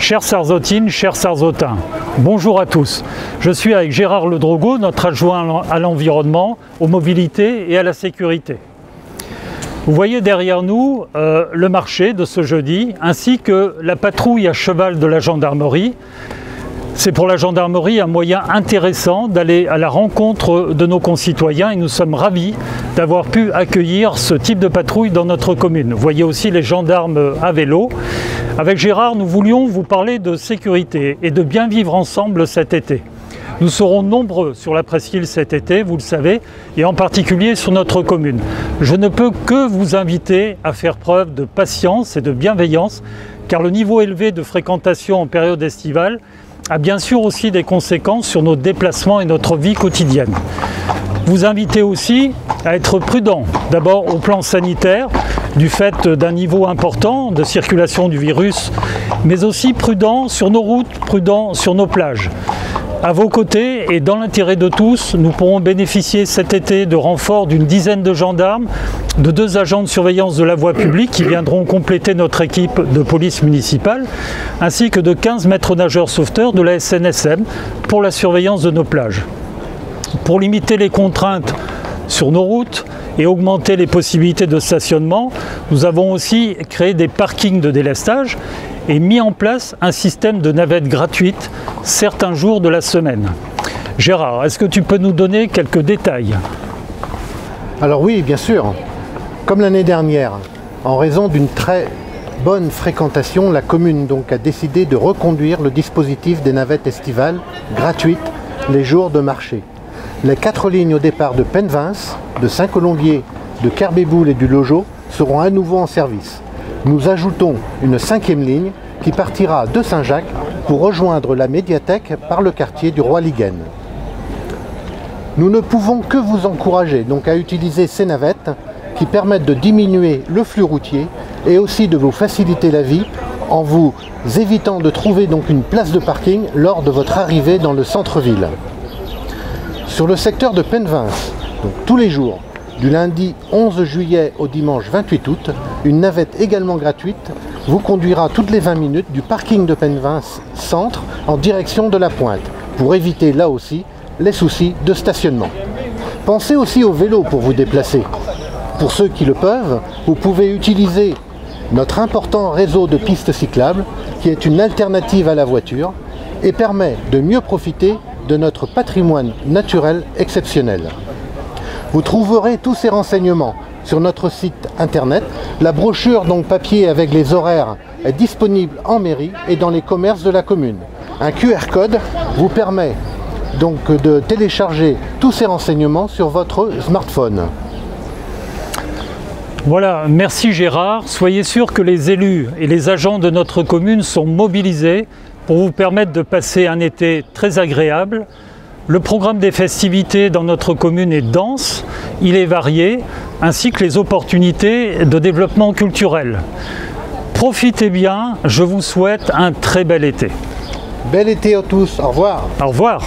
Chères Sarzotines, chers Sarzotins, bonjour à tous. Je suis avec Gérard Ledrogo, notre adjoint à l'environnement, aux mobilités et à la sécurité. Vous voyez derrière nous le marché de ce jeudi, ainsi que la patrouille à cheval de la gendarmerie. C'est pour la gendarmerie un moyen intéressant d'aller à la rencontre de nos concitoyens et nous sommes ravis d'avoir pu accueillir ce type de patrouille dans notre commune. Vous voyez aussi les gendarmes à vélo. Avec Gérard, nous voulions vous parler de sécurité et de bien vivre ensemble cet été. Nous serons nombreux sur la presqu'île cet été, vous le savez, et en particulier sur notre commune. Je ne peux que vous inviter à faire preuve de patience et de bienveillance, car le niveau élevé de fréquentation en période estivale a bien sûr aussi des conséquences sur nos déplacements et notre vie quotidienne. Vous invitez aussi à être prudent, d'abord au plan sanitaire, du fait d'un niveau important de circulation du virus, mais aussi prudent sur nos routes, prudent sur nos plages. À vos côtés et dans l'intérêt de tous, nous pourrons bénéficier cet été de renforts d'une dizaine de gendarmes, de 2 agents de surveillance de la voie publique qui viendront compléter notre équipe de police municipale, ainsi que de 15 maîtres nageurs sauveteurs de la SNSM pour la surveillance de nos plages. Pour limiter les contraintes sur nos routes et augmenter les possibilités de stationnement, nous avons aussi créé des parkings de délestage et mis en place un système de navettes gratuites certains jours de la semaine. Gérard, est-ce que tu peux nous donner quelques détails? Alors oui, bien sûr. Comme l'année dernière, en raison d'une très bonne fréquentation, la commune donc a décidé de reconduire le dispositif des navettes estivales gratuites les jours de marché. Les 4 lignes au départ de Penvins, de Saint-Colombier, de Kerbéboul et du Lojo seront à nouveau en service. Nous ajoutons une 5e ligne qui partira de Saint-Jacques pour rejoindre la médiathèque par le quartier du Roi-Liguen. Nous ne pouvons que vous encourager donc à utiliser ces navettes qui permettent de diminuer le flux routier et aussi de vous faciliter la vie en vous évitant de trouver donc une place de parking lors de votre arrivée dans le centre-ville. Sur le secteur de Penvins, donc tous les jours, du lundi 11 juillet au dimanche 28 août, une navette également gratuite vous conduira toutes les 20 minutes du parking de Penvins centre en direction de la Pointe, pour éviter là aussi les soucis de stationnement. Pensez aussi au vélo pour vous déplacer. Pour ceux qui le peuvent, vous pouvez utiliser notre important réseau de pistes cyclables qui est une alternative à la voiture et permet de mieux profiter de notre patrimoine naturel exceptionnel. Vous trouverez tous ces renseignements sur notre site internet. La brochure donc papier avec les horaires est disponible en mairie et dans les commerces de la commune. Un QR code vous permet donc de télécharger tous ces renseignements sur votre smartphone. Voilà, merci Gérard. Soyez sûr que les élus et les agents de notre commune sont mobilisés pour vous permettre de passer un été très agréable. Le programme des festivités dans notre commune est dense, il est varié, ainsi que les opportunités de développement culturel. Profitez bien, je vous souhaite un très bel été. Bel été à tous, au revoir. Au revoir.